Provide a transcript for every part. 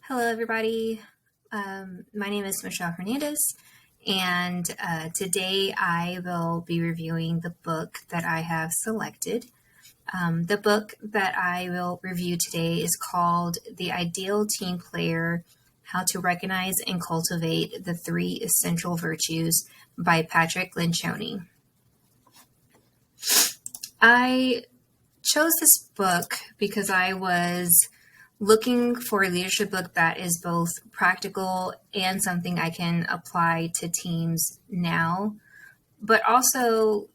Hello, everybody. My name is Michelle Hernandez, and today I will be reviewing the book that I have selected. The book that I will review today is called The Ideal Team Player: How to Recognize and Cultivate the Three Essential Virtues by Patrick Lencioni. I chose this book because I was looking for a leadership book that is both practical and something I can apply to teams now, but also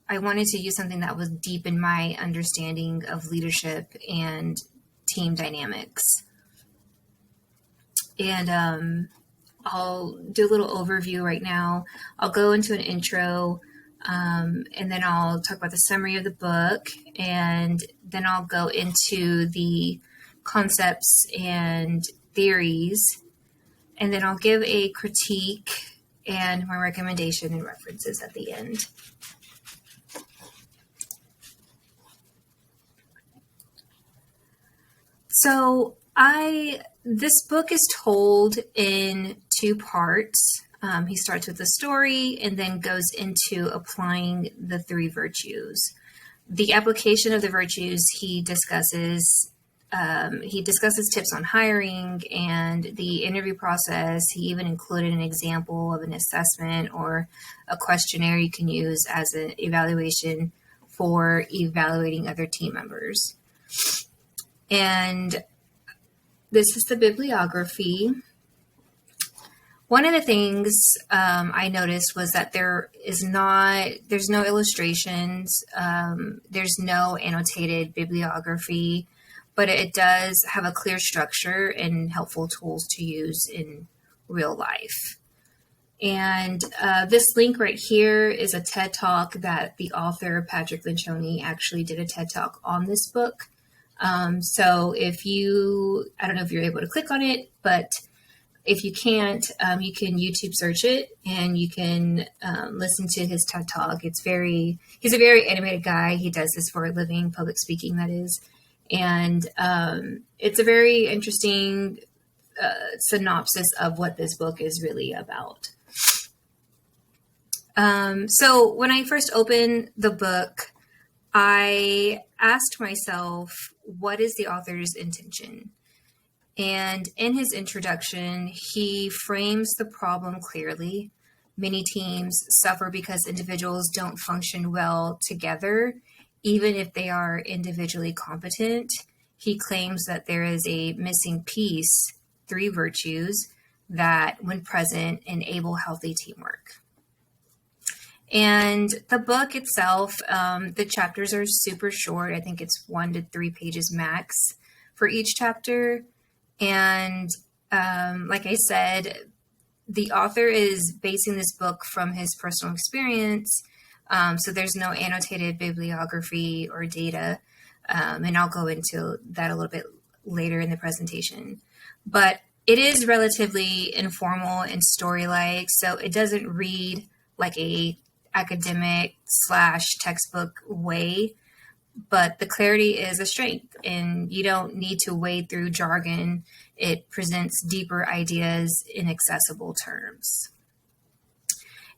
I wanted to use something that was deep in my understanding of leadership and team dynamics. And I'll do a little overview right now. I'll go into an intro, and then I'll talk about the summary of the book, and then I'll go into the concepts and theories, and then I'll give a critique and my recommendation and references at the end. So this book is told in two parts. He starts with the story and then goes into applying the three virtues. The application of the virtues he discusses tips on hiring and the interview process. He even included an example of an assessment or a questionnaire you can use as an evaluation for evaluating other team members. And this is the bibliography. One of the things I noticed was that there's no illustrations, there's no annotated bibliography, but it does have a clear structure and helpful tools to use in real life. And this link right here is a TED Talk that the author, Patrick Lencioni, actually did a TED Talk on this book. So I don't know if you're able to click on it, but if you can't, you can YouTube search it and you can listen to his TED Talk. He's a very animated guy. He does this for a living, public speaking, that is. And it's a very interesting synopsis of what this book is really about. So when I first opened the book, I asked myself, what is the author's intention? And in his introduction, he frames the problem clearly. Many teams suffer because individuals don't function well together, even if they are individually competent. He claims that there is a missing piece, three virtues, that, when present, enable healthy teamwork. And the book itself, the chapters are super short. I think it's 1 to 3 pages max for each chapter. And like I said, the author is basing this book from his personal experience. So there's no annotated bibliography or data. And I'll go into that a little bit later in the presentation. But it is relatively informal and story-like. So it doesn't read like a academic / textbook way, but the clarity is a strength and you don't need to wade through jargon. It presents deeper ideas in accessible terms.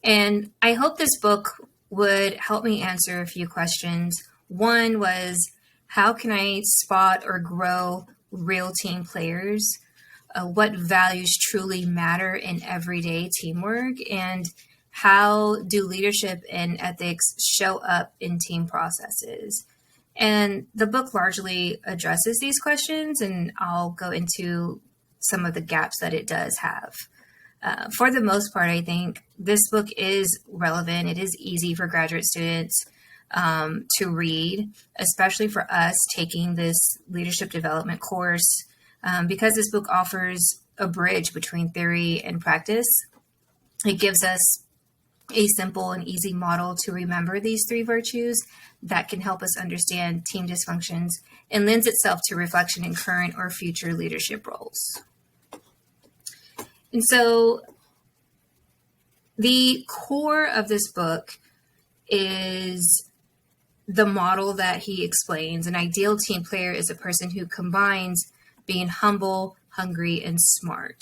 And I hope this book would help me answer a few questions. One was, how can I spot or grow real team players? What values truly matter in everyday teamwork? And how do leadership and ethics show up in team processes? And the book largely addresses these questions, and I'll go into some of the gaps that it does have. For the most part, I think this book is relevant. It is easy for graduate students to read, especially for us taking this leadership development course, because this book offers a bridge between theory and practice. It gives us a simple and easy model to remember these three virtues that can help us understand team dysfunctions and lends itself to reflection in current or future leadership roles. And so the core of this book is the model that he explains. An ideal team player is a person who combines being humble, hungry, and smart.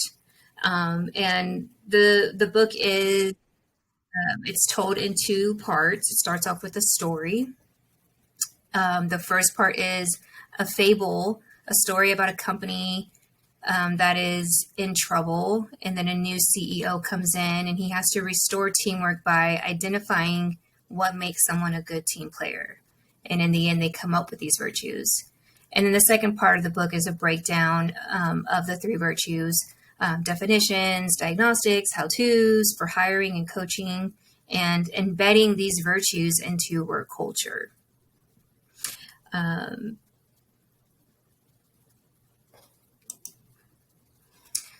And the book is it's told in two parts. It starts off with a story. The first part is a fable, a story about a company that is in trouble, and then a new CEO comes in and he has to restore teamwork by identifying what makes someone a good team player. And in the end, they come up with these virtues. And then the second part of the book is a breakdown of the three virtues, definitions, diagnostics, how-tos for hiring and coaching, and embedding these virtues into work culture.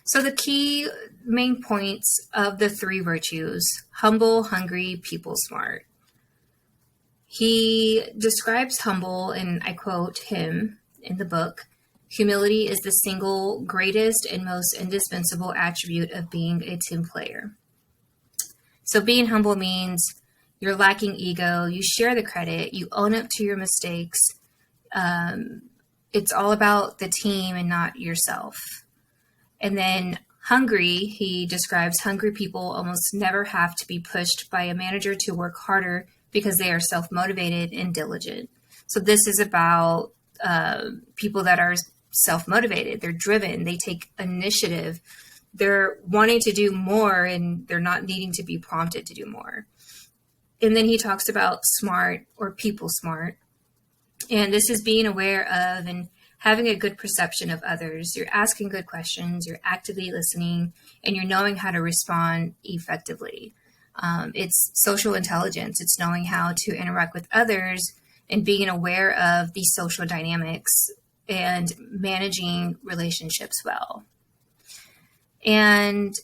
So the key main points of the three virtues: humble, hungry, people smart. He describes humble, and I quote him in the book, "Humility is the single greatest and most indispensable attribute of being a team player." So being humble means you're lacking ego, you share the credit, you own up to your mistakes. It's all about the team and not yourself. And then hungry, he describes hungry people almost never have to be pushed by a manager to work harder because they are self-motivated and diligent. So this is about people that are self-motivated. They're driven. They take initiative. They're wanting to do more, and they're not needing to be prompted to do more. And then he talks about smart, or people smart. And this is being aware of and having a good perception of others. You're asking good questions, you're actively listening, and you're knowing how to respond effectively. It's social intelligence. It's knowing how to interact with others and being aware of these social dynamics and managing relationships well. And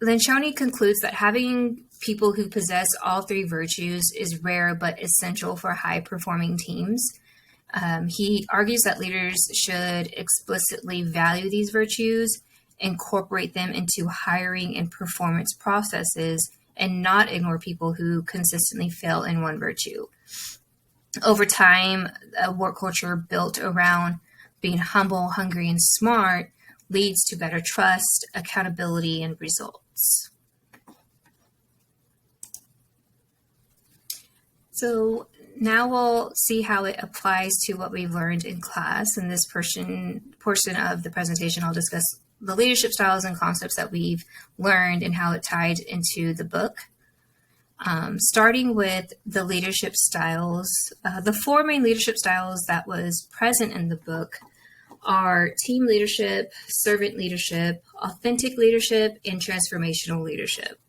Lencioni concludes that having people who possess all three virtues is rare but essential for high-performing teams. He argues that leaders should explicitly value these virtues, incorporate them into hiring and performance processes, and not ignore people who consistently fail in one virtue. Over time, a work culture built around being humble, hungry, and smart leads to better trust, accountability, and results. So now we'll see how it applies to what we've learned in class. In this portion of the presentation, I'll discuss the leadership styles and concepts that we've learned and how it tied into the book. Starting with the leadership styles, the four main leadership styles that was present in the book are team leadership, servant leadership, authentic leadership, and transformational leadership.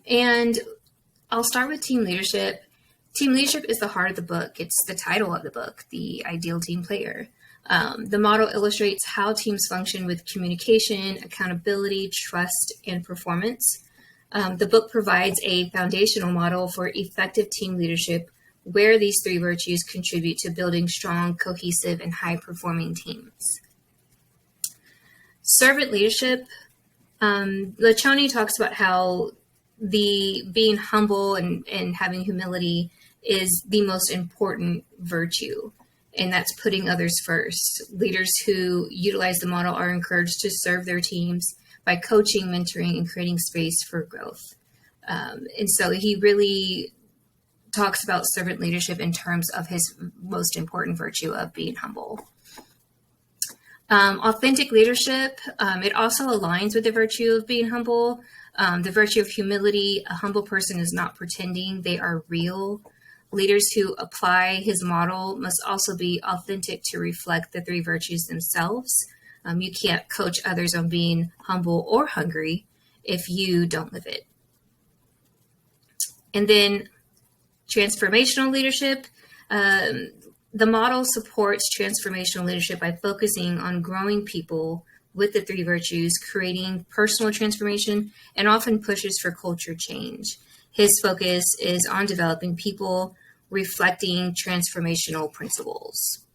And I'll start with team leadership. Team leadership is the heart of the book. It's the title of the book, The Ideal Team Player. The model illustrates how teams function with communication, accountability, trust, and performance. The book provides a foundational model for effective team leadership where these three virtues contribute to building strong, cohesive, and high-performing teams. Servant leadership, Lencioni talks about how the being humble and having humility is the most important virtue, and that's putting others first. Leaders who utilize the model are encouraged to serve their teams by coaching, mentoring, and creating space for growth. And so he really talks about servant leadership in terms of his most important virtue of being humble. Authentic leadership, it also aligns with the virtue of being humble. The virtue of humility, a humble person is not pretending, they are real. Leaders who apply his model must also be authentic to reflect the three virtues themselves. You can't coach others on being humble or hungry if you don't live it. And then transformational leadership. The model supports transformational leadership by focusing on growing people with the three virtues, creating personal transformation, and often pushes for culture change. His focus is on developing people reflecting transformational principles.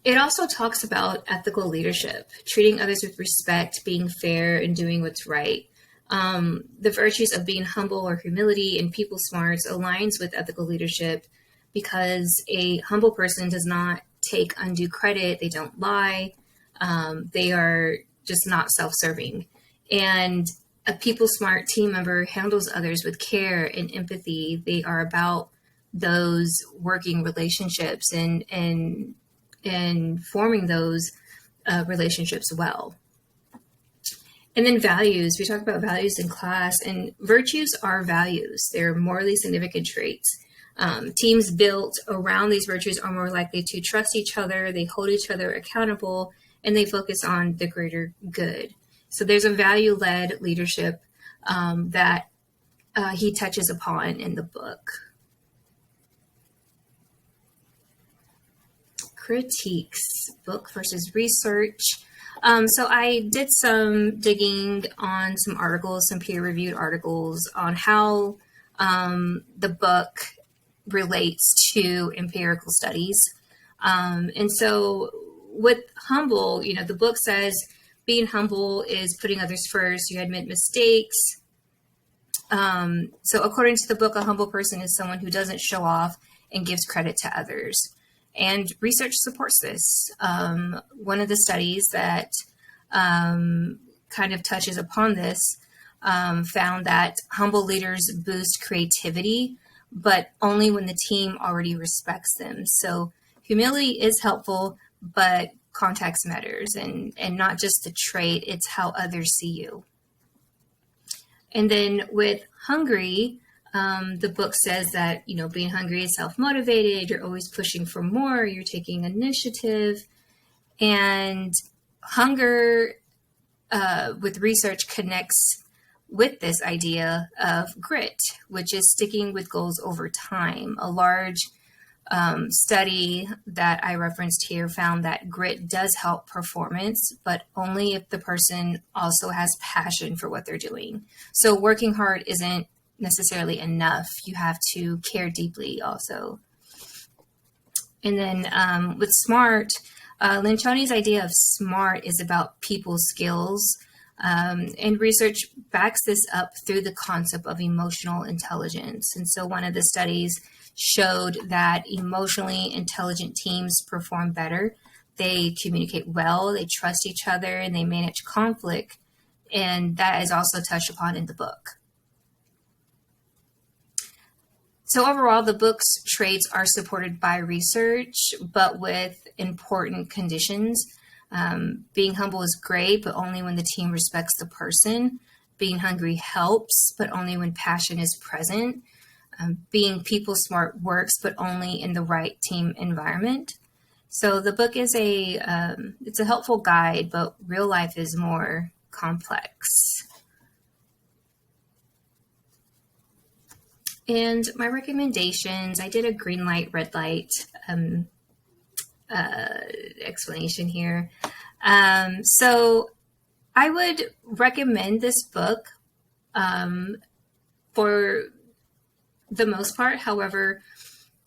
It also talks about ethical leadership, treating others with respect, being fair, and doing what's right. The virtues of being humble or humility and people smarts aligns with ethical leadership because a humble person does not take undue credit. They don't lie. They are just not self-serving. And a people smart team member handles others with care and empathy. They are about those working relationships and forming those relationships well. And then values. We talk about values in class, and virtues are values. They're morally significant traits. Teams built around these virtues are more likely to trust each other, they hold each other accountable, and they focus on the greater good. So there's a value-led leadership that he touches upon in the book. Critiques, book versus research. So I did some digging on some articles, some peer-reviewed articles on how the book relates to empirical studies. And so with humble, the book says being humble is putting others first. You admit mistakes. So according to the book, a humble person is someone who doesn't show off and gives credit to others. And research supports this. One of the studies that kind of touches upon this found that humble leaders boost creativity, but only when the team already respects them. So humility is helpful, but context matters, and not just the trait, it's how others see you. And then with hungry, the book says that, being hungry is self-motivated, you're always pushing for more, you're taking initiative. And hunger with research connects with this idea of grit, which is sticking with goals over time. A large study that I referenced here found that grit does help performance, but only if the person also has passion for what they're doing. So working hard isn't necessarily enough. You have to care deeply also. And then with smart, Lencioni's idea of smart is about people skills. And research backs this up through the concept of emotional intelligence. And so one of the studies showed that emotionally intelligent teams perform better. They communicate well, they trust each other, and they manage conflict. And that is also touched upon in the book. So overall, the book's traits are supported by research, but with important conditions. Being humble is great, but only when the team respects the person. Being hungry helps, but only when passion is present. Being people smart works, but only in the right team environment. So the book is it's a helpful guide, but real life is more complex. And my recommendations, I did a green light, red light explanation here. So I would recommend this book for the most part. However,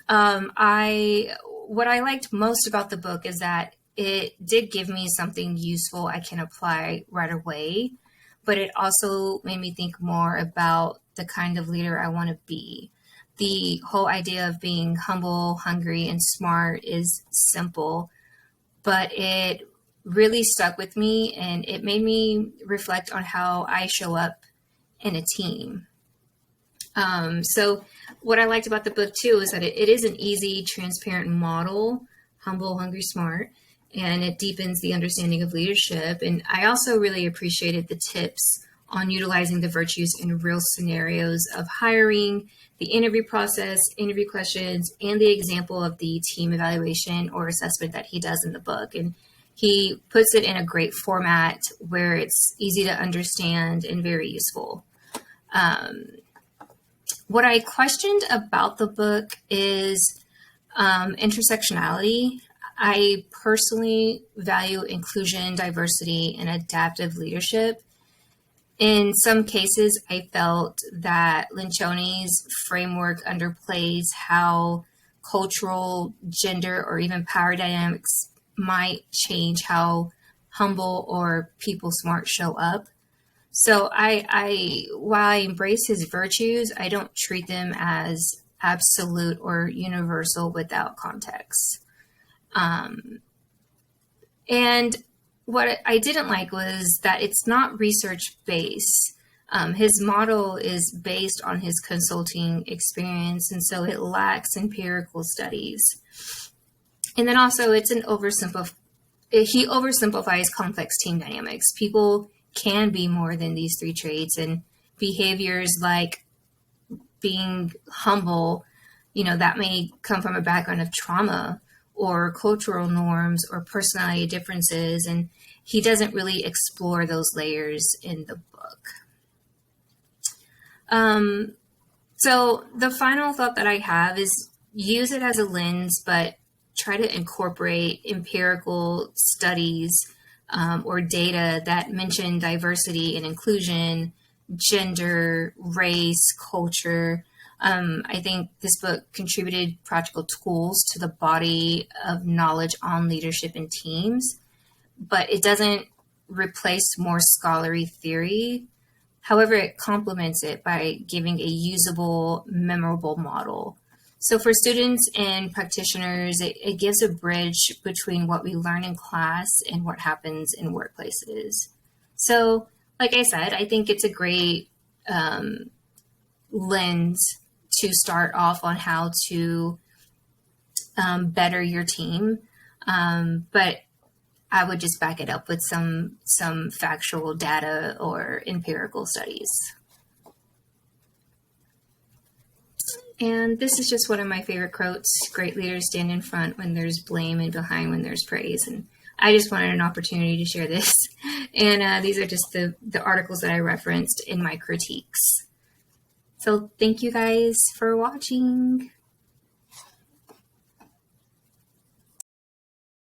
what I liked most about the book is that it did give me something useful I can apply right away, but it also made me think more about the kind of leader I want to be. The whole idea of being humble, hungry, and smart is simple, but it really stuck with me, and it made me reflect on how I show up in a team. So what I liked about the book too is that it is an easy, transparent model, humble, hungry, smart, and it deepens the understanding of leadership. And I also really appreciated the tips on utilizing the virtues in real scenarios of hiring, the interview process, interview questions, and the example of the team evaluation or assessment that he does in the book. And he puts it in a great format where it's easy to understand and very useful. What I questioned about the book is intersectionality. I personally value inclusion, diversity, and adaptive leadership. In some cases, I felt that Lencioni's framework underplays how cultural, gender, or even power dynamics might change how humble or people smart show up. So while I embrace his virtues, I don't treat them as absolute or universal without context. And what I didn't like was that it's not research based. His model is based on his consulting experience, and so it lacks empirical studies. And then also, he oversimplifies complex team dynamics. People can be more than these three traits, and behaviors like being humble, that may come from a background of trauma or cultural norms or personality differences. And he doesn't really explore those layers in the book. So the final thought that I have is use it as a lens, but try to incorporate empirical studies or data that mention diversity and inclusion, gender, race, culture. I think this book contributed practical tools to the body of knowledge on leadership in teams, but it doesn't replace more scholarly theory. However, it complements it by giving a usable, memorable model. So for students and practitioners, it gives a bridge between what we learn in class and what happens in workplaces. So, like I said, I think it's a great lens to start off on how to better your team. But I would just back it up with some factual data or empirical studies. And this is just one of my favorite quotes. Great leaders stand in front when there's blame and behind when there's praise. And I just wanted an opportunity to share this. And these are just the articles that I referenced in my critiques. So thank you guys for watching.